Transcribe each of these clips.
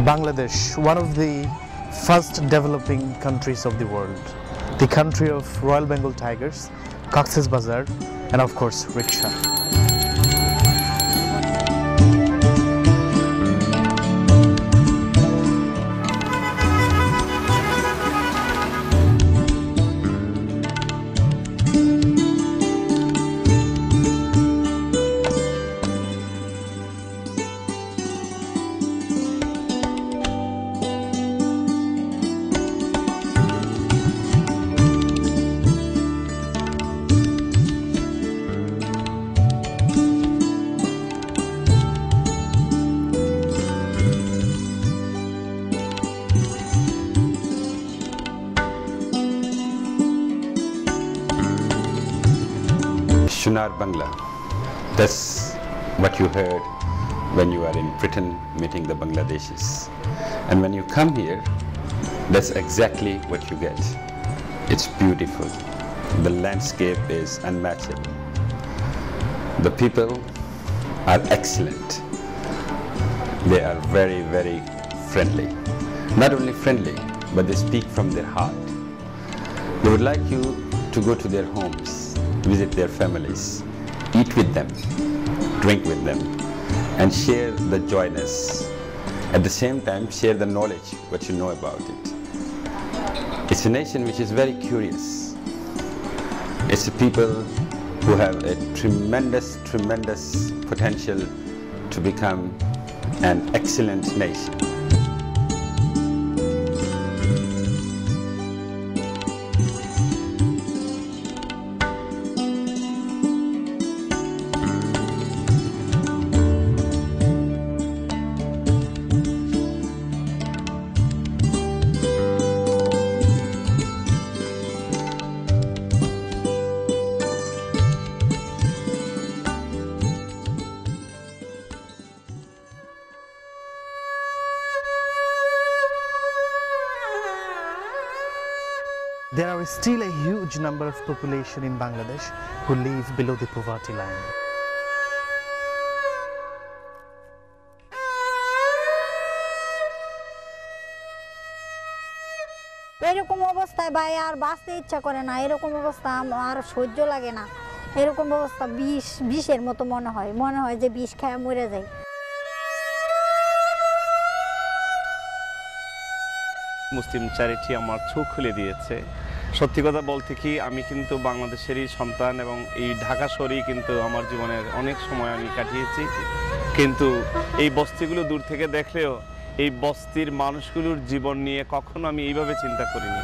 Bangladesh, one of the first developing countries of the world, the country of Royal Bengal tigers, Cox's Bazar, and of course rickshaw. Shunar Bangla. That's what you heard when you are in Britain meeting the Bangladeshis. And when you come here, that's exactly what you get. It's beautiful. The landscape is unmatchable. The people are excellent. They are very, very friendly. Not only friendly, but they speak from their heart. They would like you to go to their homes, visit their families, eat with them, drink with them, and share the joyness. At the same time, share the knowledge, what you know about it. It's a nation which is very curious. It's a people who have a tremendous, tremendous potential to become an excellent nation. There are still a huge number of population in Bangladesh who live below the poverty line. এরকম অবস্থায় ভাই আর বাঁচতে ইচ্ছা করে না, এরকম অবস্থা আর সহ্য লাগে না। এরকম অবস্থা বিষের মতো মনে হয় যে বিষ খেয়ে মরে যায়। মুসলিম চ্যারিটি আমার চোখ খুলে দিয়েছে। সত্যি কথা বলতে কি, আমি কিন্তু বাংলাদেশেরই সন্তান এবং এই ঢাকা শহরেই কিন্তু আমার জীবনের অনেক সময় আমি কাটিয়েছি। কিন্তু এই বস্তিগুলো দূর থেকে দেখলেও এই বস্তির মানুষগুলোর জীবন নিয়ে কখনো আমি এইভাবে চিন্তা করিনি।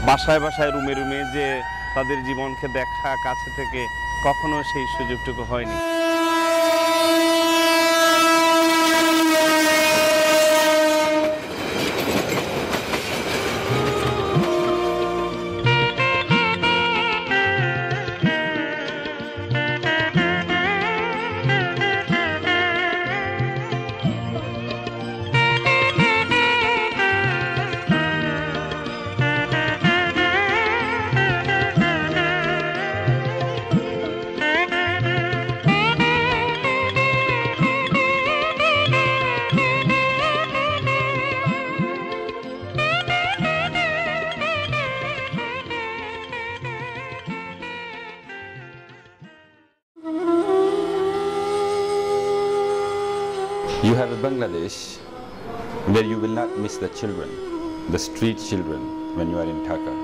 বাসায় বাসায় রুমে রুমে যে তাদের জীবনকে দেখা কাছে থেকে কখনো সেই সুযোগটুকু হয়নি। You have a Bangladesh where you will not miss the children, the street children, when you are in Dhaka.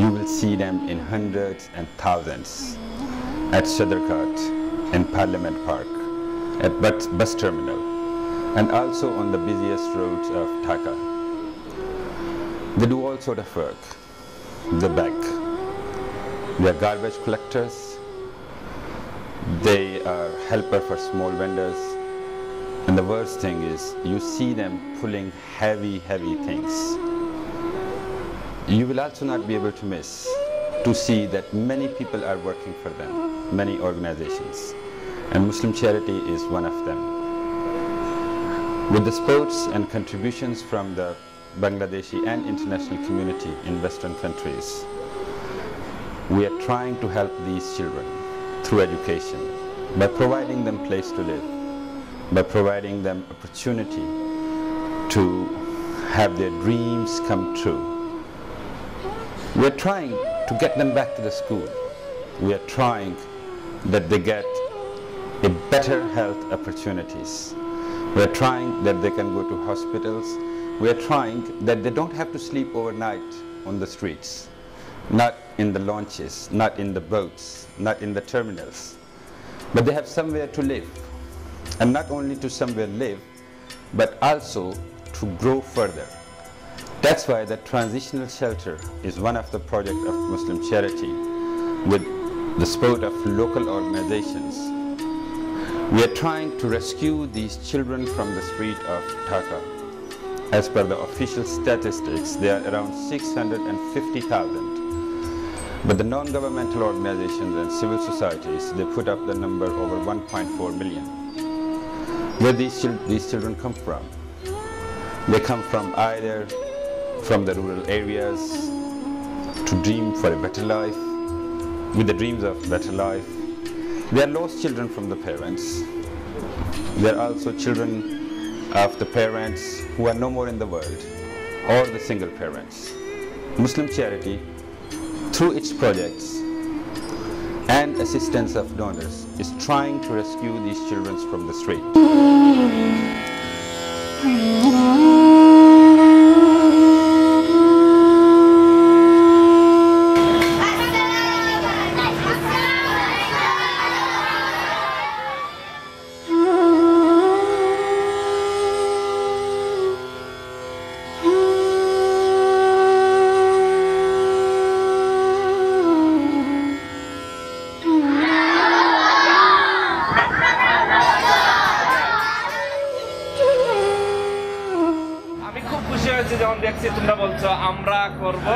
You will see them in hundreds and thousands at Sadarkot, in Parliament Park, at bus terminal, and also on the busiest roads of Dhaka. They do all sort of work. They beg. They are garbage collectors. They are helper for small vendors. And the worst thing is, you see them pulling heavy, heavy things. You will also not be able to miss to see that many people are working for them, many organizations. And Muslim Charity is one of them. With the supports and contributions from the Bangladeshi and international community in Western countries, we are trying to help these children through education by providing them place to live, by providing them opportunity to have their dreams come true. We are trying to get them back to the school. We are trying that they get a better health opportunities. We are trying that they can go to hospitals. We are trying that they don't have to sleep overnight on the streets, not in the launches, not in the boats, not in the terminals, but they have somewhere to live, and not only to somewhere live, but also to grow further. That's why the transitional shelter is one of the projects of Muslim Charity with the support of local organizations. We are trying to rescue these children from the street of Dhaka. As per the official statistics, there are around 650,000. But the non-governmental organizations and civil societies, they put up the number over 1.4 million. Where these children come from? They come from either from the rural areas to dream for a better life, with the dreams of better life. They are lost children from the parents. They are also children of the parents who are no more in the world, or the single parents. Muslim Charity, through its projects and assistance of donors, is trying to rescue these children from the street. যখন দেখছি তোমরা বলছো আমরা করব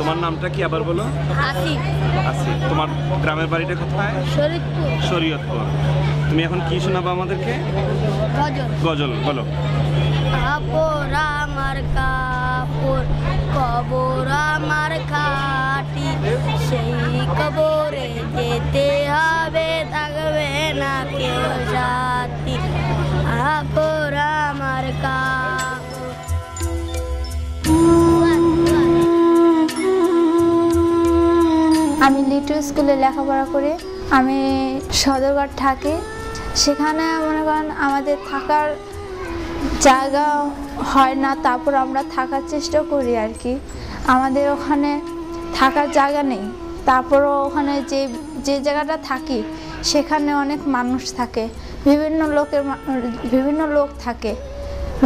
তোমার নামটা কি আবার বলো? আসিফ। আসিফ। তোমার গ্রামের বাড়িটা কোথায়? শরীয়তপুর। শরীয়তপুর। তুমি এখন কি শোনাবে আমাদেরকে? গজল। গজল বলো। কাপড় আমার কাপড়, কবর আমার খাটি, সেই কবরে যেতে হবে, থাকবে না কেউ সাথী। কাপড় আমার কাপড়। আমি লিটল স্কুলে লেখাপড়া করি। আমি সদরঘাট থাকি। সেখানে মনে করেন আমাদের থাকার জায়গা হয় না, তারপর আমরা থাকার চেষ্টা করি আর কি। আমাদের ওখানে থাকার জায়গা নেই, তারপরও ওখানে যে জায়গাটা থাকি সেখানে অনেক মানুষ থাকে, বিভিন্ন লোক থাকে,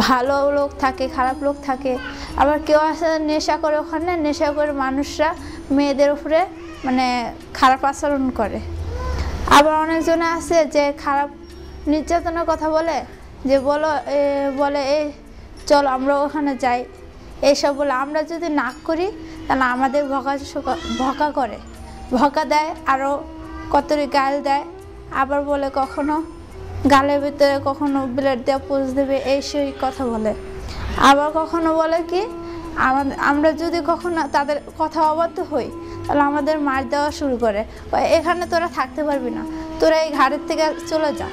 ভালো লোক থাকে, খারাপ লোক থাকে। আবার কেউ আসে নেশা করে, ওখানে নেশা করে মানুষরা মেয়েদের উপরে মানে খারাপ আচরণ করে। আবার অনেকজনে আছে যে খারাপ নির্যাতনের কথা বলে, যে বলে এই চল আমরা ওখানে যাই, এইসব বলে। আমরা যদি না করি তাহলে আমাদের ভকা দেয়, আরও কতরি গাল দেয়। আবার বলে কখনো গালের ভিতরে কখনো ব্লেড দিয়ে পোজ দেবে, এই সেই কথা বলে। আবার কখনো বলে কি আমরা যদি কখনো তাদের কথা অবাধ্য হই তাহলে আমাদের মার দেওয়া শুরু করে, এখানে তোরা থাকতে পারবি না, তোরা এই ঘাটের থেকে চলে যা,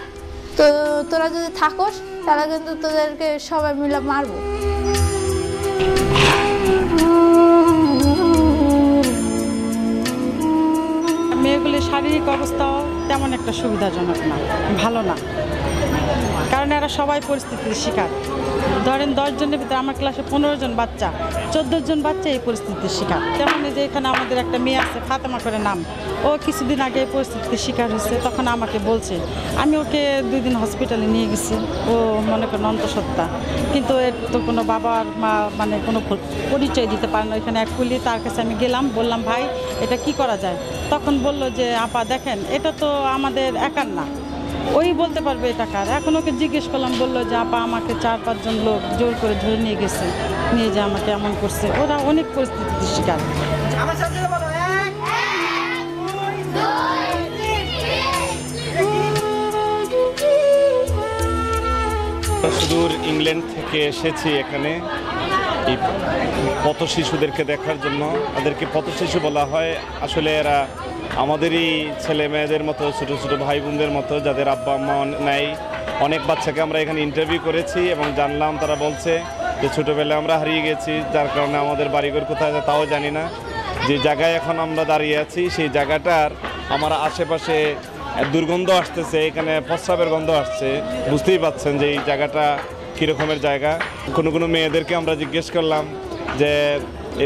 তো তোরা যদি থাকোস তাহলে কিন্তু তোদেরকে সবাই মিলে মারবো। মেয়েগুলির শারীরিক অবস্থাও তেমন একটা সুবিধাজনক না, ভালো না, কারণ এরা সবাই পরিস্থিতির শিকার। ধরেন 10 জনের ভিতরে আমার ক্লাসে 15 জন বাচ্চা, 14 জন বাচ্চা এই পরিস্থিতির শিকার। তেমন যে এখানে আমাদের একটা মেয়ে আছে ফাতেমা করে নাম, ও কিছুদিন আগে এই পরিস্থিতির শিকার হয়েছে, তখন আমাকে বলছে। আমি ওকে 2 দিন হসপিটালে নিয়ে গেছি, ও মনে করেন অন্তঃসত্ত্বা, কিন্তু এর তো কোনো বাবার মা মানে কোনো পরিচয় দিতে পারে না। এখানে এক কুলি, তার কাছে আমি গেলাম, বললাম ভাই এটা কি করা যায়? তখন বলল যে আপা দেখেন এটা তো আমাদের একার না, ওই বলতে পারবে এটা কার। এখন ওকে জিজ্ঞেস করলাম, বললো যে আপা আমাকে 4-5 জন লোক জোর করে ধরে নিয়ে গেছে, নিয়ে যে আমাকে এমন করছে। ওরা অনেক পরিস্থিতির শিকার। দূর ইংল্যান্ড থেকে এসেছি এখানে এই পথ শিশুদেরকে দেখার জন্য। তাদেরকে পথ শিশু বলা হয়, আসলে এরা আমাদেরই ছেলে মেয়েদের মতো, ছোটো ছোটো ভাই বোনদের মতো, যাদের আব্বা আম্মা নাই। অনেক বাচ্চাকে আমরা এখানে ইন্টারভিউ করেছি এবং জানলাম, তারা বলছে যে ছোটোবেলায় আমরা হারিয়ে গেছি, যার কারণে আমাদের বাড়িঘর কোথায় আছে তাও জানি না। যে জায়গায় এখন আমরা দাঁড়িয়ে আছি সেই জায়গাটার আমার আশেপাশে দুর্গন্ধ আসতেছে, এখানে প্রস্রাবের গন্ধ আসছে। বুঝতেই পাচ্ছেন যে এই জায়গাটা কীরকমের জায়গা। কোনো মেয়েদেরকে আমরা জিজ্ঞেস করলাম যে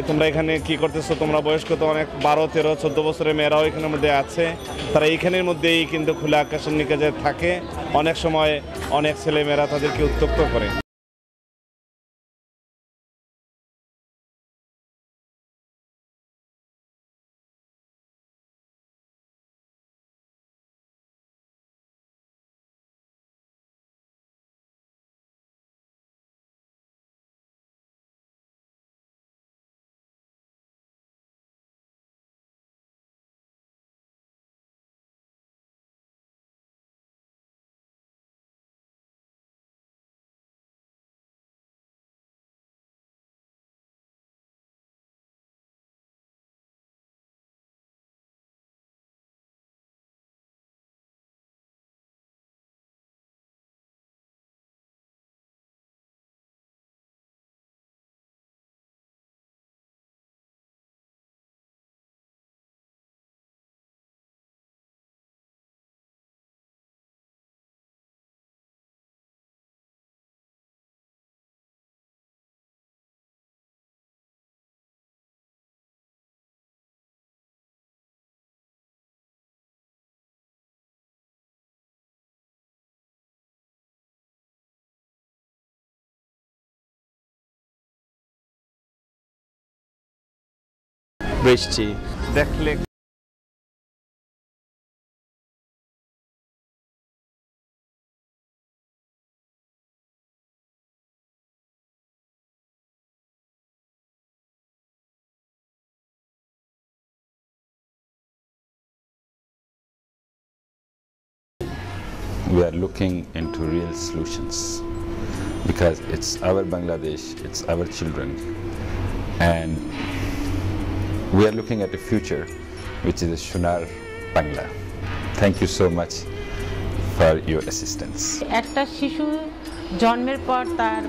তোমরা এখানে কি করতেছো, তোমরা বয়স্ক তো অনেক 12, 13, 14 বছরের মেয়েরাও এখানের মধ্যে আছে। তারা এইখানের মধ্যেই কিন্তু খোলা আকাশের নিচে থাকে। অনেক সময় অনেক ছেলে মেয়েরা তাদেরকে উত্ত্যক্ত করে। বৃষ্টি দেখলে we are looking into real solutions because it's our Bangladesh, it's our children, and we are looking at a future which is a Shunar Bangla. Thank you so much for your assistance. একটা শিশু জন্মের পর তার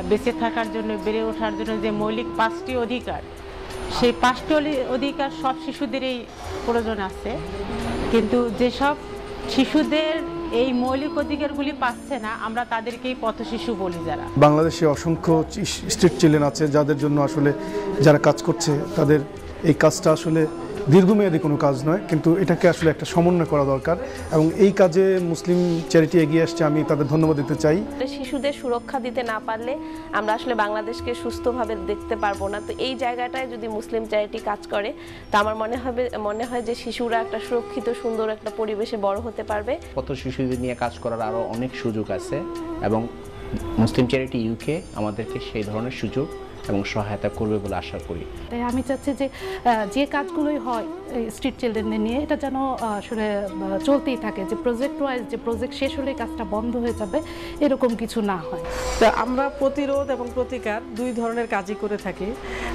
বেঁচে থাকার জন্য, বেড়ে ওঠার জন্য যে মৌলিক 5টি অধিকার, সেই 5টি অধিকার সব শিশুদেরই প্রয়োজন আছে, কিন্তু যেসব শিশুদের এই মৌলিক অধিকারগুলি পাচ্ছে না, আমরা তাদেরকেই পথশিশু বলি। যারা বাংলাদেশে অসংখ্য স্ট্রিট চিলড্রেন আছে যাদের জন্য আসলে যারা কাজ করছে, তাদের এই কাজটা আসলে দীর্ঘমেয়াদী কোনো কাজ নয়, কিন্তু এটাকে আসলে একটা সমন্বয় করা দরকার এবং এই কাজে মুসলিম চ্যারিটি এগিয়ে আসছে, আমি তাদের ধন্যবাদ দিতে চাই। শিশুদের সুরক্ষা দিতে না পারলে আমরা আসলে বাংলাদেশকে সুস্থভাবে দেখতে পারবো না। তো এই জায়গাটায় যদি মুসলিম চ্যারিটি কাজ করে, তা আমার মনে হয় যে শিশুরা একটা সুরক্ষিত সুন্দর একটা পরিবেশে বড় হতে পারবে। কত শিশুদের নিয়ে কাজ করার আরও অনেক সুযোগ আছে এবং মুসলিম চ্যারিটি ইউকে আমাদেরকে সেই ধরনের সুযোগ এবং সহায়তা করবে বলে আশা করি। তাই আমি চাচ্ছি যে কাজগুলোই হয় স্ট্রিট চিলড্রেনদের নিয়ে, এটা যেন আসলে চলতেই থাকে, যে প্রজেক্ট ওয়াইজ যে প্রজেক্ট শেষ হলে কাজটা বন্ধ হয়ে যাবে এরকম কিছু না হয়। তো আমরা প্রতিরোধ এবং প্রতিকার দুই ধরনের কাজই করে থাকি।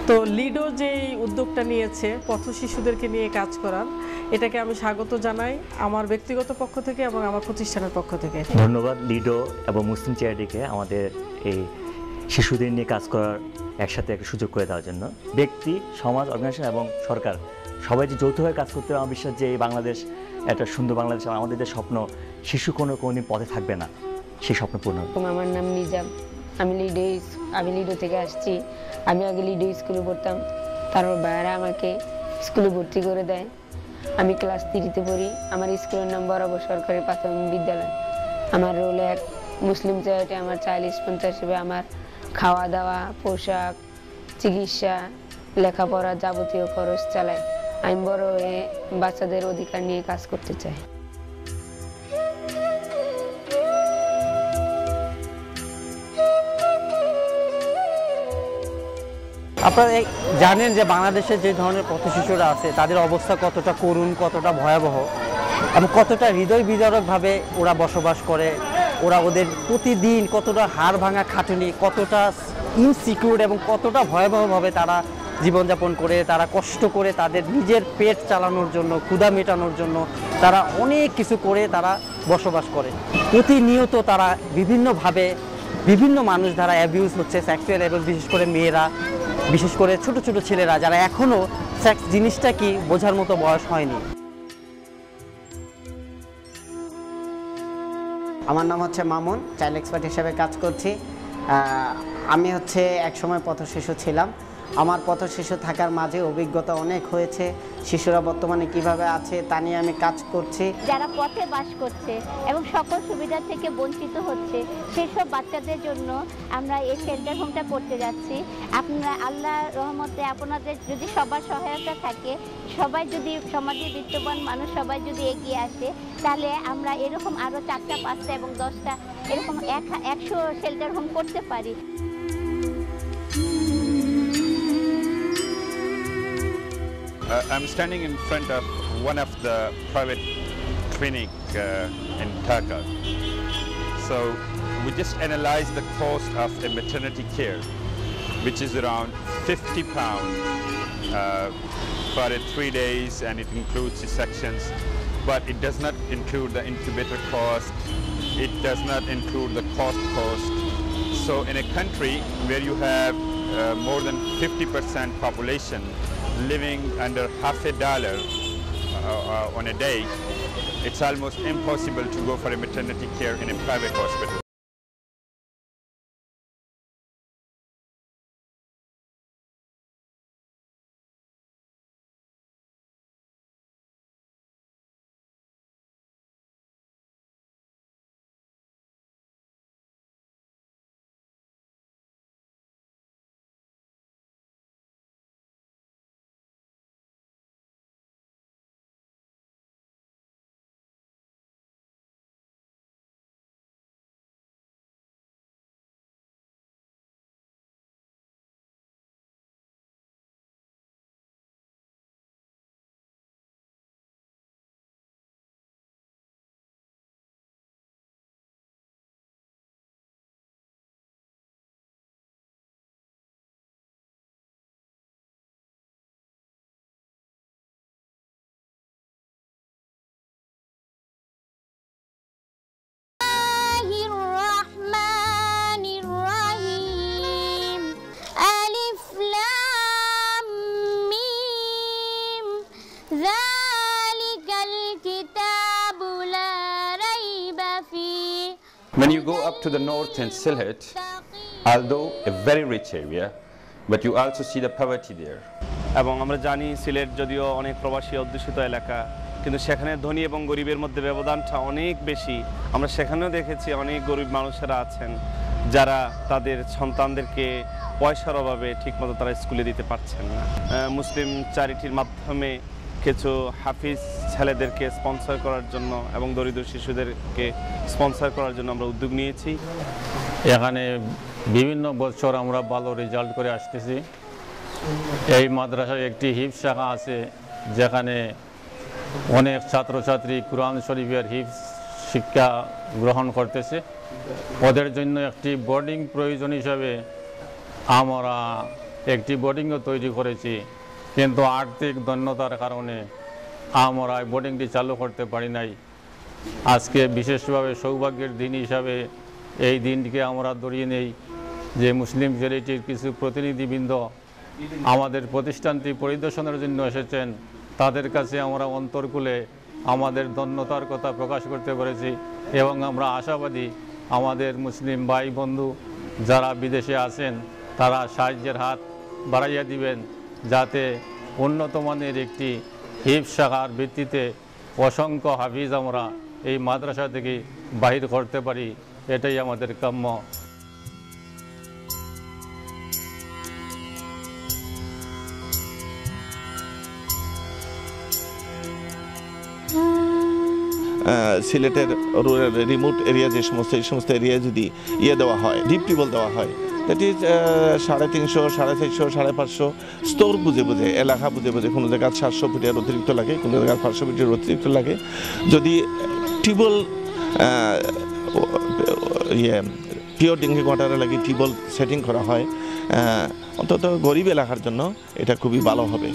তো লিডো যেই উদ্যোগটা নিয়েছে পথ শিশুদেরকে নিয়ে কাজ করার, এটাকে আমি স্বাগত জানাই আমার ব্যক্তিগত পক্ষ থেকে এবং আমার প্রতিষ্ঠানের পক্ষ থেকে। ধন্যবাদ লিডো এবং মুসলিম চ্যারিটিকে আমাদের এই শিশুদের নিয়ে কাজ করার একসাথে একটা সুযোগ করে দেওয়ার জন্য। ব্যক্তি, সমাজ, অর্গানাইজেশন এবং সরকার সবাই যে যৌথভাবে কাজ করতে হবে, আমার বিশ্বাস যে এই বাংলাদেশ একটা সুন্দর বাংলাদেশ, আমাদের যে স্বপ্ন শিশু কোনোদিন পথে থাকবে না, সেই স্বপ্ন পূর্ণ। আমার নাম নিজাম, আমি লিডো থেকে আসছি। আমি আগে লিডো স্কুলে পড়তাম, তারপর বাইরে আমাকে স্কুলে ভর্তি করে দেয়। আমি ক্লাস 3-তে পড়ি। আমার স্কুলের নাম বরাবর সরকারি প্রাথমিক বিদ্যালয়। আমার রোল এক মুসলিম চ্যারিটি আমার চাইল্ড স্পন্সর হিসেবে আমার খাওয়া দাওয়া, পোশাক, চিকিৎসা, লেখাপড়া যাবতীয় খরচ চালায়। আমি বড় হয়ে বাচ্চাদের অধিকার নিয়ে কাজ করতে চাই। আপনারা জানেন যে বাংলাদেশে যে ধরনের পথশিশুরা আছে তাদের অবস্থা কতটা করুণ, কতটা ভয়াবহ এবং কতটা হৃদয় বিদারকভাবে ওরা বসবাস করে, ওরা ওদের প্রতিদিন কতটা হাড় ভাঙা খাটুনি, কতটা ইনসিকিউর এবং কতটা ভয়াবহভাবে তারা জীবনযাপন করে, তারা কষ্ট করে তাদের নিজের পেট চালানোর জন্য, ক্ষুধা মেটানোর জন্য তারা অনেক কিছু করে তারা বসবাস করে। প্রতিনিয়ত তারা বিভিন্নভাবে বিভিন্ন মানুষ দ্বারা অ্যাবিউজ হচ্ছে, সেক্সুয়াল অ্যাবিউজ, বিশেষ করে মেয়েরা, বিশেষ করে ছোট ছোট ছেলেরা যারা এখনও সেক্স জিনিসটা কি বোঝার মতো বয়স হয়নি। আমার নাম হচ্ছে মামুন, চাইল্ড এক্সপার্ট হিসেবে কাজ করছি। আমি হচ্ছে একসময় পথশিশু ছিলাম। আমার পথশিশু থাকার মাঝে অভিজ্ঞতা অনেক হয়েছে। শিশুরা বর্তমানে কিভাবে আছে তা নিয়ে আমি কাজ করছি। যারা পথে বাস করছে এবং সকল সুবিধা থেকে বঞ্চিত হচ্ছে সেই সব বাচ্চাদের জন্য আমরা এই শেল্টার হোমটা করতে যাচ্ছি। আপনারা আল্লাহর রহমতে আপনাদের যদি সবার সহায়তা থাকে, সবাই যদি সমাজের বিত্তবান মানুষ সবাই যদি এগিয়ে আসে, তাহলে আমরা এরকম আরও 4টা 5টা এবং 10টা এরকম 100 শেল্টার হোম করতে পারি। I'm standing in front of one of the private clinic in Dhaka. So we just analyzed the cost of a maternity care, which is around £50 for 3 days, and it includes C-sections, but it does not include the incubator cost. It does not include the cost. So in a country where you have more than 50% population living under $50 on a day, it's almost impossible to go for a maternity care in a private hospital. When you go up to the north in Sylhet, although a very rich area, but you also see the poverty there. এবং আমরা জানি সিলেট যদিও অনেক প্রবাসী অধ্যুষিত এলাকা, কিন্তু সেখানে ধনী এবং গরিবের মধ্যে ব্যবধানটা অনেক বেশি। আমরা সেখানেও দেখেছি অনেক গরিব মানুষেরা আছেন যারা তাদের সন্তানদেরকে পয়সার অভাবে ঠিকমতো তারা স্কুলে দিতে পারছেন না। মুসলিম চ্যারিটির মাধ্যমে কিছু হাফিজ ছেলেদেরকে স্পন্সর করার জন্য এবং দরিদ্র শিশুদেরকে স্পন্সর করার জন্য আমরা উদ্যোগ নিয়েছি। এখানে বিভিন্ন বছর আমরা ভালো রেজাল্ট করে আসতেছি। এই মাদ্রাসায় একটি হিফজ শাখা আছে যেখানে অনেক ছাত্রছাত্রী কুরআন শরীফের হিফজ শিক্ষা গ্রহণ করতেছে। ওদের জন্য একটি বোর্ডিং প্রয়োজন হিসাবে আমরা একটি বোর্ডিংও তৈরি করেছি, কিন্তু আর্থিক দৈন্যতার কারণে আমরা বোর্ডিংটি চালু করতে পারি নাই। আজকে বিশেষভাবে সৌভাগ্যের দিন হিসাবে এই দিনটিকে আমরা ধরিয়ে নেই যে মুসলিম চ্যারিটির কিছু প্রতিনিধিবৃন্দ আমাদের প্রতিষ্ঠানটি পরিদর্শনের জন্য এসেছেন। তাদের কাছে আমরা অন্তর্কুলে আমাদের ধন্যতার কথা প্রকাশ করতে পেরেছি এবং আমরা আশাবাদী আমাদের মুসলিম ভাই বন্ধু যারা বিদেশে আছেন তারা সাহায্যের হাত বাড়াইয়া দিবেন, যাতে উন্নত মানের একটি হিফজ শাখার ভিত্তিতে অসংখ্য হাফিজ আমরা এই মাদ্রাসা থেকে বাহির করতে পারি। এটাই আমাদের কাম্য। সিলেটের রিমোট এরিয়া যে সমস্ত এই সমস্ত এরিয়ায় যদি দেওয়া হয়, ডিপ টিউবওয়েল দেওয়া হয়, দ্যাট ইজ 350, 450, 550 স্তর বুঝে বুঝে, এলাকা বুঝে বুঝে, কোনো জায়গায় 700 ফুটের অতিরিক্ত লাগে, কোনো জায়গায় 500 ফুটের অতিরিক্ত লাগে। যদি টিউবওয়েল পিওর ড্রিঙ্কিং ওয়াটারের লাগি টিউবওয়েল সেটিং করা হয়, অন্তত গরিব এলাকার জন্য এটা খুবই ভালো হবে।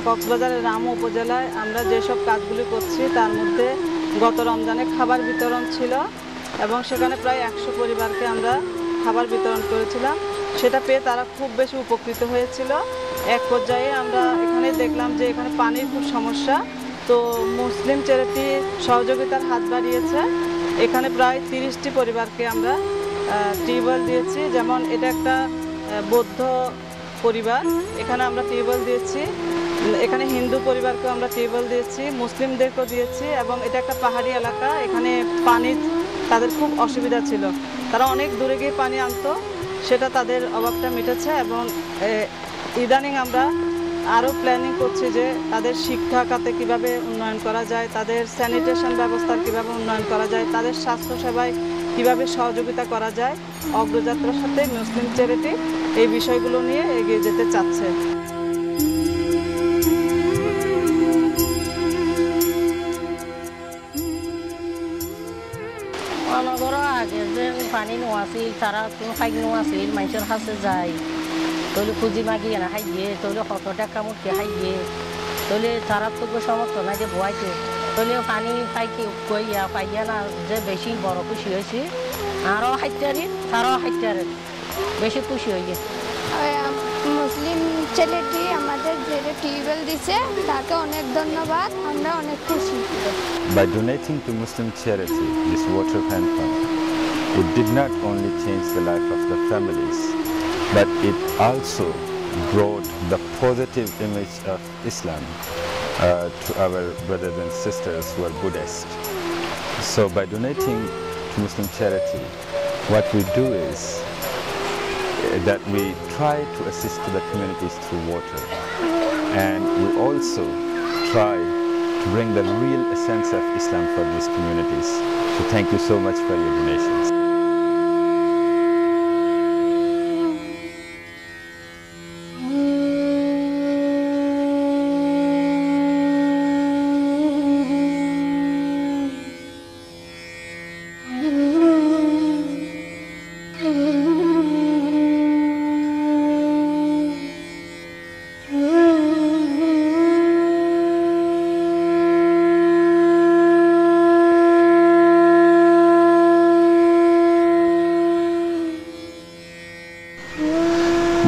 কক্সবাজারের রামু উপজেলায় আমরা যেসব কাজগুলি করছি তার মধ্যে গত রমজানে খাবার বিতরণ ছিল এবং সেখানে প্রায় 100 পরিবারকে আমরা খাবার বিতরণ করেছিলাম। সেটা পেয়ে তারা খুব বেশি উপকৃত হয়েছিল। এক পর্যায়ে আমরা এখানে দেখলাম যে এখানে পানির খুব সমস্যা, তো মুসলিম চ্যারিটি সহযোগিতার হাত বাড়িয়েছে। এখানে প্রায় 30টি পরিবারকে আমরা টিউবওয়েল দিয়েছি। যেমন এটা একটা বৌদ্ধ পরিবার, এখানে আমরা টিউবওয়েল দিয়েছি। এখানে হিন্দু পরিবারকেও আমরা টিউবওয়েল দিয়েছি, মুসলিমদেরকেও দিয়েছি। এবং এটা একটা পাহাড়ি এলাকা, এখানে পানির তাদের খুব অসুবিধা ছিল, তারা অনেক দূরে গিয়ে পানি আনতো, সেটা তাদের অভাবটা মিটেছে। এবং ইদানিং আমরা আরও প্ল্যানিং করছি যে তাদের শিক্ষা খাতে কীভাবে উন্নয়ন করা যায়, তাদের স্যানিটেশন ব্যবস্থার কীভাবে উন্নয়ন করা যায়, তাদের স্বাস্থ্যসেবায় কীভাবে সহযোগিতা করা যায়। অগ্রযাত্রার সাথে মুসলিম চ্যারিটি এই বিষয়গুলো নিয়ে এগিয়ে যেতে চাচ্ছে। আগে যে পানি নোয়াছিল তারা কোনো খাই নোয়াছিল, মানুষের কাছে যায় তাহলে খুঁজি মাগি না খাই গিয়ে, তাহলে 100 টাকা মুখে খাই গিয়ে, তাহলে তারা তো সমর্থ না যে বয়াইছে, তাহলে পানি খাইকে কইয়া পাইয়া না যে বেশি বড় খুশি হয়েছে। আরও হাইটারি তারাও হাইটারেন বেশি খুশি হয়ে গেছে। মুসলিম ছেলেটি আমাদের যে টিউবওয়েল দিছে তাকে অনেক ধন্যবাদ, আমরা অনেক খুশি। By donating to Muslim charity this water hand pump, it did not only change the life of the families, but it also brought the positive image of Islam to our brothers and sisters who are Buddhist. So by donating to Muslim charity, what we do is that we try to assist the communities through water, and we also try to bring the real essence of Islam for these communities. So thank you so much for your donations.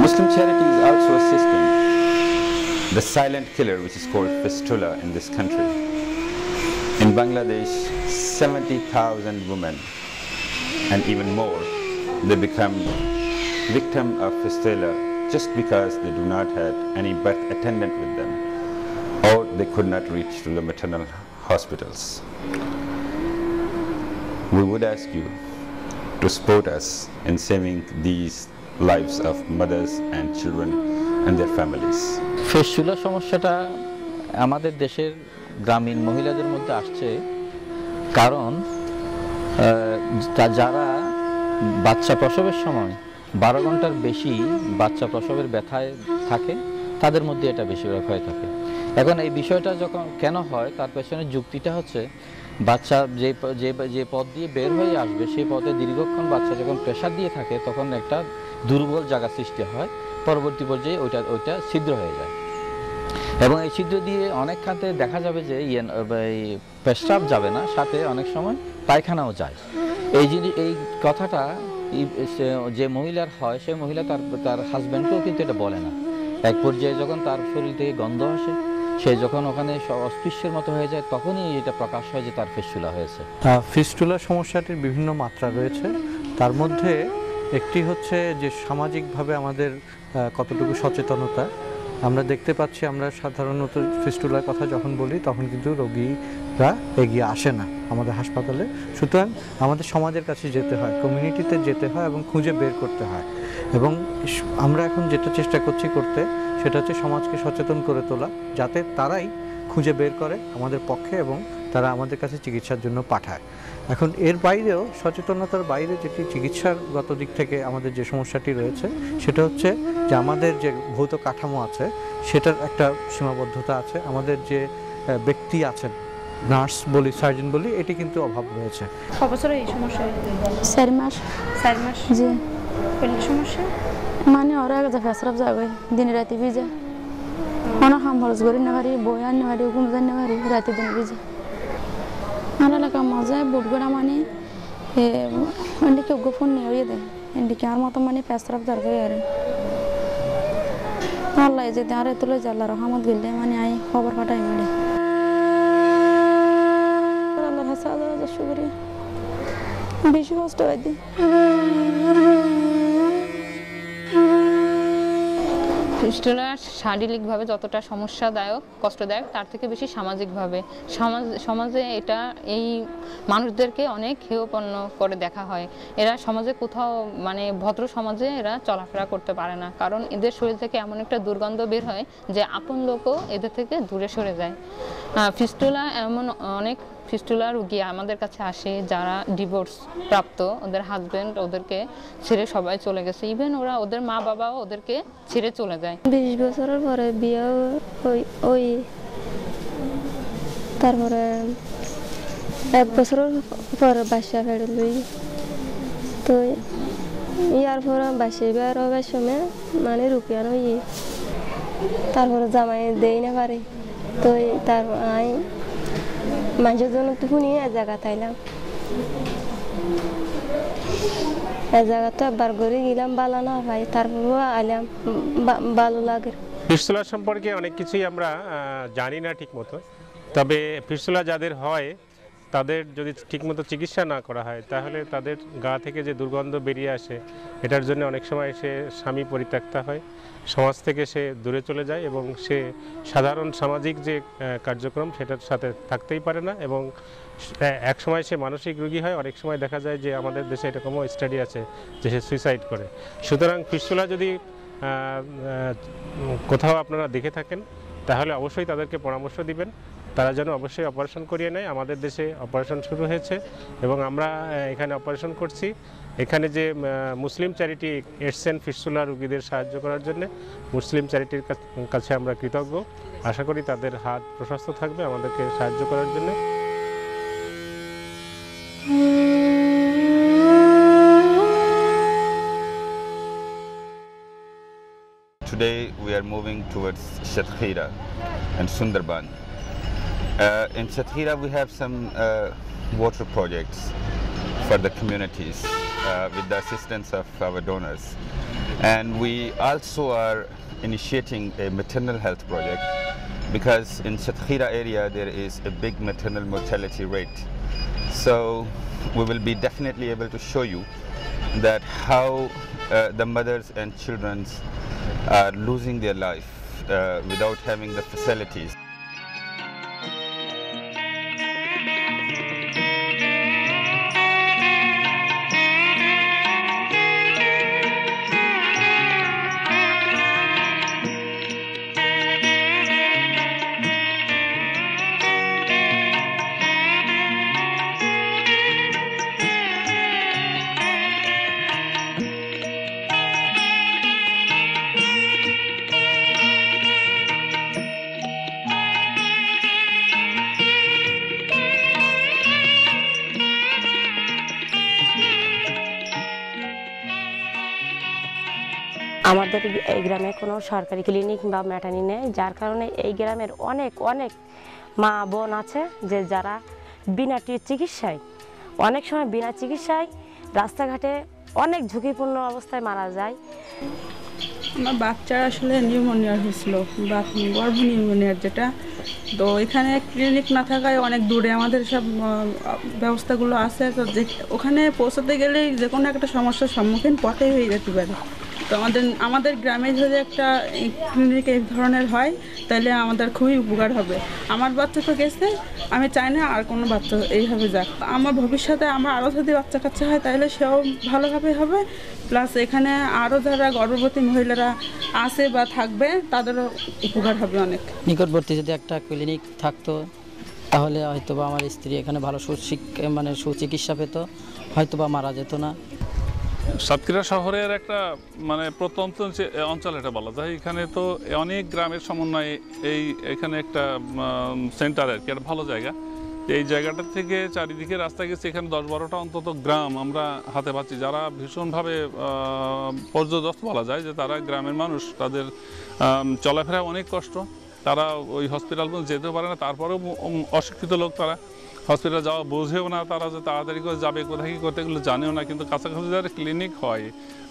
Muslim charity is also assisting the silent killer which is called fistula in this country. In Bangladesh, 70,000 women and even more, they become victim of fistula just because they do not have any birth attendant with them, or they could not reach to the maternal hospitals. We would ask you to support us in saving these lives of mothers and children and their families. Fistula সমস্যাটা আমাদের দেশের গ্রামীণ মহিলাদের মধ্যে আসছে, কারণ যারা বাচ্চা প্রসবের সময় 12 ঘন্টার বেশি বাচ্চা প্রসবের ব্যথায় থাকে তাদের মধ্যে এটা বেশিরভাগ হয়ে থাকে। এখন এই বিষয়টা যখন কেন হয় তার পেছনে যুক্তিটা হচ্ছে, বাচ্চা যে পথ দিয়ে বের হয়ে আসবে সেই পথে দীর্ঘক্ষণ বাচ্চা যখন প্রেসার দিয়ে থাকে তখন একটা দুর্বল জায়গা সৃষ্টি হয়, পরবর্তী পর্যায়ে ওইটা ছিদ্র হয়ে যায় এবং এই ছিদ্র দিয়ে অনেক খাতে দেখা যাবে যে পেশাব যাবে না, সাথে অনেক সময় পায়খানাও যায়। এই কথাটা যে মহিলার হয় সেই মহিলা তার হাজব্যান্ডকেও কিন্তু এটা বলে না। এক পর্যায়ে যখন তার শরীর থেকে গন্ধ আসে, সে যখন ওখানে অস্পৃশ্যের মতো হয়ে যায় তখনই এটা প্রকাশ হয় যে তার ফিস্টুলা হয়েছে। ফিস্টুলা সমস্যাটির বিভিন্ন মাত্রা রয়েছে, তার মধ্যে একটি হচ্ছে যে সামাজিকভাবে আমাদের কতটুকু সচেতনতা। আমরা দেখতে পাচ্ছি, আমরা সাধারণত ফিস্টুলার কথা যখন বলি তখন কিন্তু রোগীরা এগিয়ে আসে না আমাদের হাসপাতালে, সুতরাং আমাদের সমাজের কাছে যেতে হয়, কমিউনিটিতে যেতে হয় এবং খুঁজে বের করতে হয়। এবং আমরা এখন যেটা চেষ্টা করতে সেটা হচ্ছে সমাজকে সচেতন করে তোলা, যাতে তারাই খুঁজে বের করে আমাদের পক্ষে এবং তারা আমাদের কাছে চিকিৎসার জন্য পাঠায়। এখন এর বাইরেও সচেতনতার বাইরে যেটি চিকিৎসাগত দিক থেকে আমাদের যে সমস্যাটি রয়েছে সেটা হচ্ছে যে আমাদের যে ভৌত কাঠামো আছে সেটার একটা সীমাবদ্ধতা আছে। আমাদের যে ব্যক্তি আছেন, নার্স বলি, সার্জন বলি, এটি কিন্তু অভাব রয়েছে। বছরে এই সমস্যা 4 মাস। 4 মাস জি। কোন সমস্যা? মানে ওরা আগে ফেসরাপ যাবে দিনে রাতে ভিজে, অনেক হাম খরচ করি না পারি, বই আনতে পারি, ঘুম জানতে পারি, রাতে দিন ভিজে। আমার এলাকা মজা বুটগড়া মানে এদিকে ওগো ফোন নিয়ে দেয়, এদিকে আর মতো মানে ফেসরাপ দরকার আর আল্লাহ যেতে আর তুলে আল্লাহ রহমত গেলে মানে আই খবর পাঠাই মারে আল্লাহর হাসা শুকরিয়া, বেশি কষ্ট হয় দি। ফিস্টুলা শারীরিকভাবে যতটা সমস্যাদায়ক কষ্টদায়ক তার থেকে বেশি সামাজিকভাবে সমাজে এটা এই মানুষদেরকে অনেক হেয়পন্ন করে দেখা হয়। এরা সমাজে কোথাও মানে ভদ্র সমাজে এরা চলাফেরা করতে পারে না, কারণ এদের শরীর থেকে এমন একটা দুর্গন্ধ বের হয় যে আপন লোকও এদের থেকে দূরে সরে যায়। ফিস্টুলা এমন অনেক ফিস্টুলা রোগী আমাদের কাছে আসে যারা ডিভোর্স প্রাপ্ত, ওদের হাজবেন্ড ওদেরকে ছেড়ে সবাই চলে গেছে, ইভেন ওরা ওদের মা বাবাও ওদেরকে ছেড়ে চলে যায়। 20 বছরের পরে বিয়ে ওই তারপরে 1 বছরের পরে বাসা ফেড়ে লই, তো ইয়ার পরে বাসে বের হবার সময় মানে রুকিয়ানো তারপরে জামাই দেই না পারে, তো তার আই মানুষের জন্য তো শুনি এক জায়গা তাইলাম, এক জায়গা তো একবার করে গেলাম ভালো না ভাই, তারপরেও আইলাম ভালো লাগে। ফিস্টুলা সম্পর্কে অনেক কিছুই আমরা জানি না ঠিক মতো, তবে ফিস্টুলা যাদের হয় তাদের যদি ঠিকমতো চিকিৎসা না করা হয় তাহলে তাদের গা থেকে যে দুর্গন্ধ বেরিয়ে আসে এটার জন্য অনেক সময় সে স্বামী পরিত্যক্তা হয়, সমাজ থেকে সে দূরে চলে যায় এবং সে সাধারণ সামাজিক যে কার্যক্রম সেটার সাথে থাকতেই পারে না এবং এক সময় সে মানসিক রোগী হয়। অনেক সময় দেখা যায় যে আমাদের দেশে এরকমও স্টাডি আছে যে সে সুইসাইড করে। সুতরাং ফিস্টুলা যদি কোথাও আপনারা দেখে থাকেন তাহলে অবশ্যই তাদেরকে পরামর্শ দিবেন, তারা যেন অবশ্যই অপারেশন করিয়ে নেয়। আমাদের দেশে অপারেশন শুরু হয়েছে এবং আমরা এখানে অপারেশন করছি। এখানে যে মুসলিম চ্যারিটি এইডস এন্ড ফিস্টুলা রোগীদের সাহায্য করার জন্য মুসলিম চ্যারিটির কাছে আমরা কৃতজ্ঞ। আশা করি তাদের হাত প্রশস্ত থাকবে আমাদেরকে সাহায্য করার জন্য। Today we are moving towards Satkhira and Sundarban. In Satkhira we have some water projects for the communities with the assistance of our donors, and we also are initiating a maternal health project because in Satkhira area there is a big maternal mortality rate. So we will be definitely able to show you that how the mothers and children are losing their life without having the facilities. আমাদের এই গ্রামে কোনো সরকারি clinic বা ম্যাটারনি নেই, যার কারণে এই গ্রামের অনেক অনেক মা বোন আছে যে যারা বিনা চিকিৎসায় অনেক সময় বিনা চিকিৎসায় রাস্তাঘাটে অনেক ঝুঁকিপূর্ণ অবস্থায় মারা যায়। আমার বাচ্চার আসলে নিউমোনিয়া হয়েছিল, গর্ভ নিউমোনিয়ার যেটা, তো এখানে ক্লিনিক না থাকায় অনেক দূরে আমাদের সব ব্যবস্থাগুলো আছে, তো ওখানে পৌঁছাতে গেলেই যে কোনো একটা সমস্যার সম্মুখীন পথেই হয়ে যেতে পারে। তো আমাদের গ্রামে যদি একটা ক্লিনিক এই ধরনের হয় তাহলে আমাদের খুবই উপকার হবে। আমার বাচ্চা তো গেছে, আমি চাই না আর কোনো বাচ্চা এইভাবে যাক। আমার ভবিষ্যতে আমার আরও যদি বাচ্চা কাচ্চা হয় তাহলে সেও ভালোভাবে হবে, প্লাস এখানে আরও যারা গর্ভবতী মহিলারা আছে বা থাকবে তাদেরও উপকার হবে অনেক। নিকটবর্তী যদি একটা ক্লিনিক থাকতো তাহলে হয়তোবা আমার স্ত্রী এখানে ভালো মানে সুচিকিৎসা পেত, হয়তোবা মারা যেত না। সাতক্ষীরা শহরের একটা মানে প্রত্যন্ত অঞ্চল এটা বলা যায়। এখানে তো অনেক গ্রামের সমন্বয়ে এখানে একটা সেন্টার আর কি, একটা ভালো জায়গা। এই জায়গাটা থেকে চারিদিকে রাস্তা গেছে, এখানে 10-12টা অন্তত গ্রাম আমরা হাতে পাচ্ছি যারা ভীষণভাবে পর্যদস্ত বলা যায়, যে তারা গ্রামের মানুষ, তাদের চলাফেরা অনেক কষ্ট, তারা ওই হসপিটাল পর্যন্ত যেতেও পারে না, তারপরেও অশিক্ষিত লোক, তারা হসপিটাল যাওয়া বোঝেও না, তারা যে তাড়াতাড়ি করে যাবে কোথায় কী করতে এগুলো জানেও না। কিন্তু কাছাকাছি যারা ক্লিনিক হয়,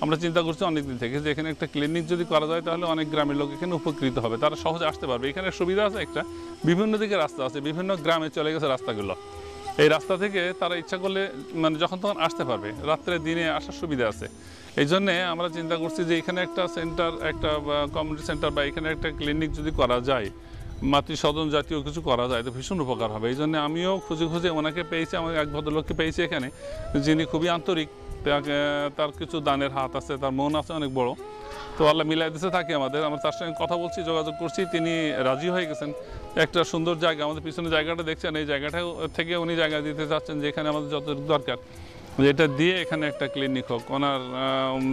আমরা চিন্তা করছি অনেকদিন থেকে যে এখানে একটা ক্লিনিক যদি করা যায় তাহলে অনেক গ্রামের লোক এখানে উপকৃত হবে, তারা সহজে আসতে পারবে। এখানে সুবিধা আছে একটা, বিভিন্ন দিকে রাস্তা আছে, বিভিন্ন গ্রামে চলে গেছে রাস্তাগুলো, এই রাস্তা থেকে তারা ইচ্ছা করলে মানে যখন তখন আসতে পারবে, রাত্রে দিনে আসার সুবিধা আছে। এই জন্যে আমরা চিন্তা করছি যে এখানে একটা সেন্টার, একটা কমিউনিটি সেন্টার বা এখানে একটা ক্লিনিক যদি করা যায়, মাতৃসদন জাতীয় কিছু করা যায় তো ভীষণ উপকার হবে। এই জন্য আমিও খুঁজে খুঁজে ওনাকে পেয়েছি, আমার এক ভদ্রলোককে পেয়েছি এখানে, যিনি খুবই আন্তরিক, তার কিছু দানের হাত আছে, তার মন আছে অনেক বড়। তো আল্লাহ মিলাই দিতে থাকি আমাদের, আমরা তার সঙ্গে কথা বলছি, যোগাযোগ করছি, তিনি রাজি হয়ে গেছেন। একটা সুন্দর জায়গা, আমাদের পিছনে জায়গাটা দেখছেন, এই জায়গাটা থেকে উনি জায়গা দিতে চাচ্ছেন যে এখানে আমাদের যত দরকার এটা দিয়ে এখানে একটা ক্লিনিক হোক। ওনার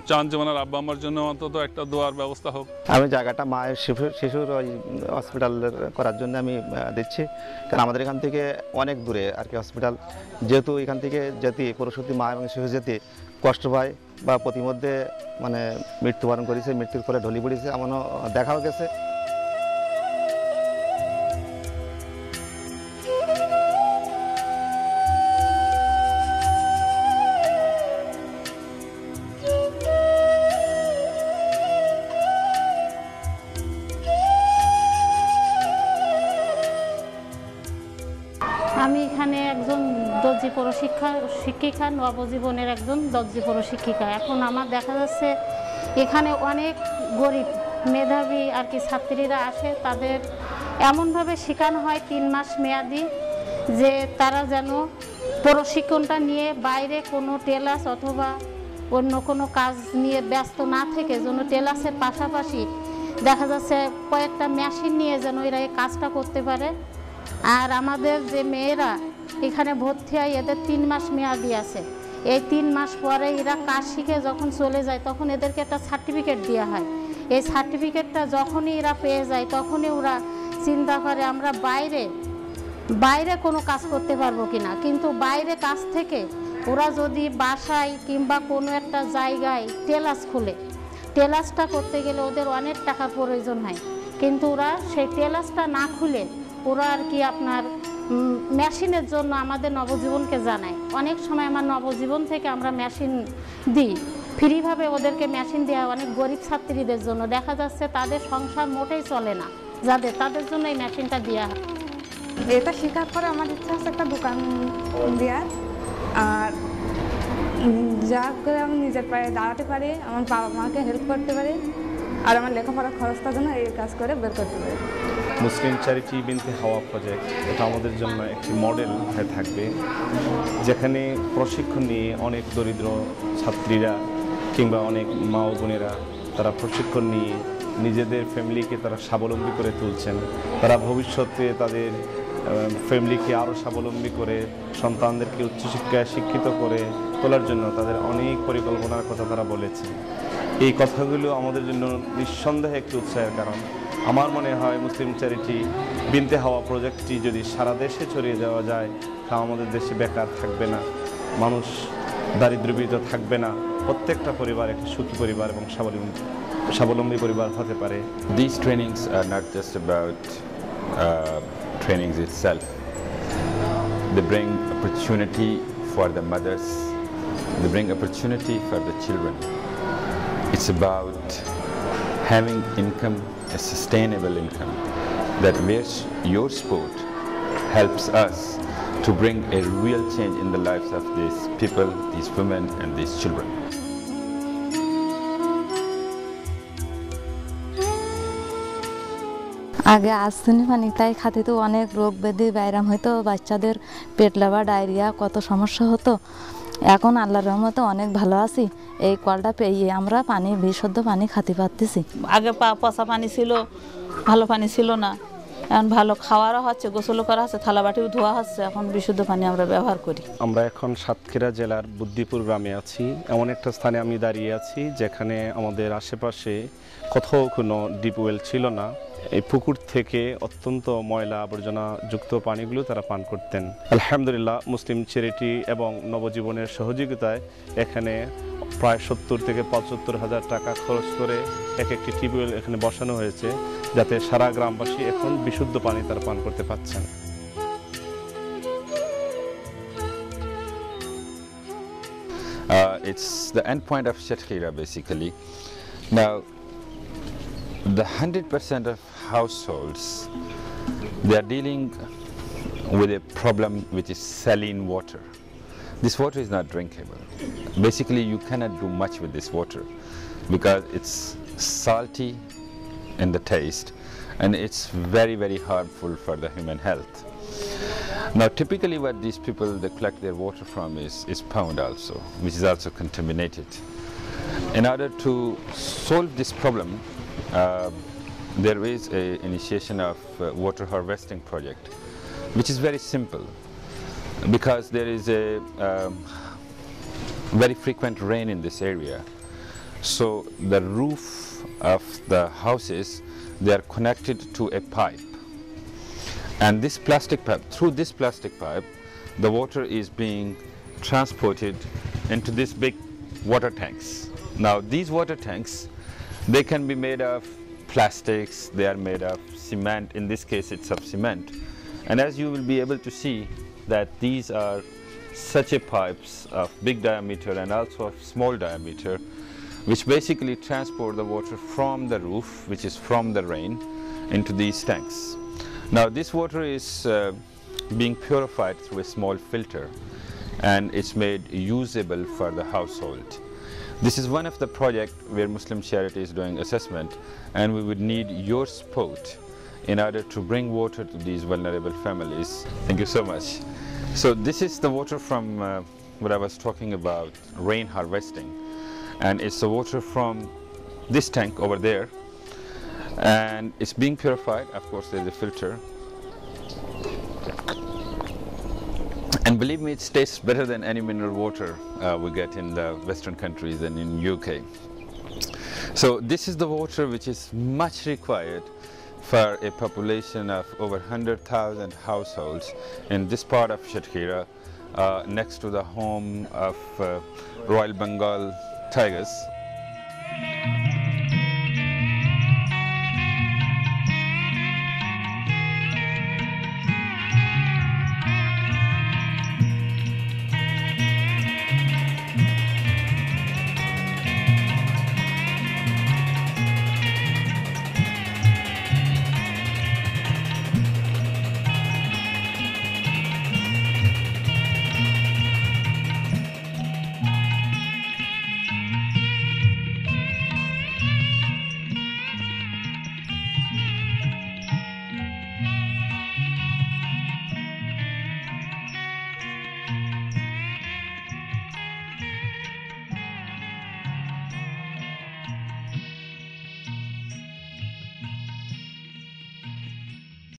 চান যে ওনার আব্বা আমার জন্য অন্তত একটা দোয়ার ব্যবস্থা হোক। আমি জায়গাটা মায়ের শিশুর ওই হসপিটাল করার জন্য আমি দিচ্ছি, কারণ আমাদের এখান থেকে অনেক দূরে আর কি হসপিটাল, যেহেতু এখান থেকে যেতে প্রসূতি মা এবং শিশু যেতে কষ্ট পায় বা প্রতিমধ্যে মানে মৃত্যুবরণ করেছে, মৃত্যুর ফলে ঢলি পড়েছে, এমনও দেখাও গেছে। আমি এখানে একজন দর্জি শিক্ষিকা, নবজীবনের একজন দর্জি শিক্ষিকা। এখন আমার দেখা যাচ্ছে এখানে অনেক গরিব মেধাবী আর কি ছাত্রীরা আসে, তাদের এমনভাবে শেখানো হয় 3 মাস মেয়াদি, যে তারা যেন প্রশিক্ষণটা নিয়ে বাইরে কোনো টেলার্স অথবা অন্য কোনো কাজ নিয়ে ব্যস্ত না থেকে যেন টেলার্সের পাশাপাশি দেখা যাচ্ছে কয়েকটা মেশিন নিয়ে যেন এরা এই কাজটা করতে পারে। আর আমাদের যে মেয়েরা এখানে ভর্তি হয়, এদের 3 মাস মেয়াদি আছে। এই 3 মাস পরে এরা কাজ শিখে যখন চলে যায় তখন এদেরকে একটা সার্টিফিকেট দেওয়া হয়। এই সার্টিফিকেটটা যখনই এরা পেয়ে যায় তখনই ওরা চিন্তা করে আমরা বাইরে কোনো কাজ করতে পারবো কিনা। কিন্তু বাইরে কাজ থেকে ওরা যদি বাসায় কিংবা কোনো একটা জায়গায় টেলার্স খুলে, টেলার্সটা করতে গেলে ওদের অনেক টাকার প্রয়োজন হয়, কিন্তু ওরা সেই টেলার্সটা না খুলে ওরা আর কি আপনার মেশিনের জন্য আমাদের নবজীবনকে জানায়। অনেক সময় আমার নবজীবন থেকে আমরা মেশিন দিই, ফ্রিভাবে ওদেরকে মেশিন দেওয়া অনেক গরিব ছাত্রীদের জন্য, দেখা যাচ্ছে তাদের সংসার মোটেই চলে না, তাদের জন্য এই মেশিনটা দেওয়া হয়। এটা শেখার পরে আমার ইচ্ছা আছে একটা দোকান দেওয়ার, আর যা করে আমি নিজের পায়ে দাঁড়াতে পারি, আমার বাবা মাকে হেল্প করতে পারি, আর আমার লেখাপড়ার খরচটার জন্য এই কাজ করে বের করতে পারি। মুসলিম চ্যারিটি বিনতে হাওয়া প্রজেক্ট এটা আমাদের জন্য একটি মডেল হয়ে থাকবে, যেখানে প্রশিক্ষণ নিয়ে অনেক দরিদ্র ছাত্রীরা কিংবা অনেক মা ও বোনেরা তারা প্রশিক্ষণ নিয়ে নিজেদের ফ্যামিলিকে তারা স্বাবলম্বী করে তুলছেন। তারা ভবিষ্যতে তাদের ফ্যামিলিকে আরও স্বাবলম্বী করে সন্তানদেরকে উচ্চশিক্ষায় শিক্ষিত করে তোলার জন্য তাদের অনেক পরিকল্পনার কথা তারা বলেছেন। এই কথাগুলো আমাদের জন্য নিঃসন্দেহে একটি উৎসাহের কারণ। আমার মনে হয় মুসলিম চ্যারিটি বিনতে হাওয়া প্রজেক্টটি যদি সারা দেশে ছড়িয়ে দেওয়া যায় তা আমাদের দেশে বেকার থাকবে না, মানুষ দারিদ্র্যবিত থাকবে না, প্রত্যেকটা পরিবার একটি সুখী পরিবার এবং স্বাবলম্বী পরিবার হতে পারে। These trainings are not just about trainings itself. They bring opportunity for the mothers, they bring opportunity for the children. It's about having income, a sustainable income, that where your sport helps us to bring a real change in the lives of these people, these women and these children. আগে আসছনি পানি তাই খাতে তো অনেক রোগ ব্যাধি ব্যায়াম হতো, বাচ্চাদের পেট লাগা, ডায়রিয়া, কত সমস্যা হতো। এখন আল্লাহর রহমতে অনেক ভালো আছি। এই কলটা পেয়ে আমরা পানি বিশুদ্ধ পানি খেতে পারতেছি। আগে পচা পানি ছিল, ভালো পানি ছিল না, এখন ভালো খাওয়ারও হচ্ছে, গোসলও করা হচ্ছে, থালাবাটিও ধোয়া হচ্ছে, এখন বিশুদ্ধ পানি আমরা ব্যবহার করি। আমরা এখন সাতক্ষীরা জেলার বুদ্ধিপুর গ্রামে আছি। এমন একটা স্থানে আমি দাঁড়িয়ে আছি যেখানে আমাদের আশেপাশে কোথাও কোনো ডিপওয়েল ছিল না। এই পুকুর থেকে অত্যন্ত ময়লা আবর্জনা যুক্ত পানিগুলো তারা পান করতেন। আলহামদুলিল্লাহ মুসলিম চ্যারিটি এবং নবজীবনের সহযোগিতায় এখানে প্রায় 70 থেকে 75 হাজার টাকা খরচ করে একটি টিউবওয়েল এখানে বসানো হয়েছে, যাতে সারা গ্রামবাসী এখন বিশুদ্ধ পানি তারা পান করতে পারছেন। It's the end point of Shatkhira basically. Now, the 100% of households, they are dealing with a problem which is saline water. This water is not drinkable. Basically, you cannot do much with this water because it's salty in the taste and it's very, very harmful for the human health. Now, typically what these people they collect their water from is pond also, which is also contaminated. In order to solve this problem, there is an initiation of water harvesting project, which is very simple because there is a very frequent rain in this area. So the roof of the houses, they are connected to a pipe, and this plastic pipe, through this plastic pipe, the water is being transported into these big water tanks. Now these water tanks, they can be made of plastics, they are made of cement. In this case it's of cement, and as you will be able to see that these are such a pipes of big diameter and also of small diameter, which basically transport the water from the roof, which is from the rain, into these tanks. Now this water is being purified through a small filter, and it's made usable for the household. This is one of the projects where Muslim Charity is doing assessment, and we would need your support in order to bring water to these vulnerable families. Thank you so much. So this is the water from what I was talking about, rain harvesting, and it's the water from this tank over there, and it's being purified. Of course there's a filter, and believe me, it tastes better than any mineral water we get in the Western countries and in UK. So this is the water which is much required for a population of over 100,000 households in this part of Shatkhira, next to the home of Royal Bengal tigers.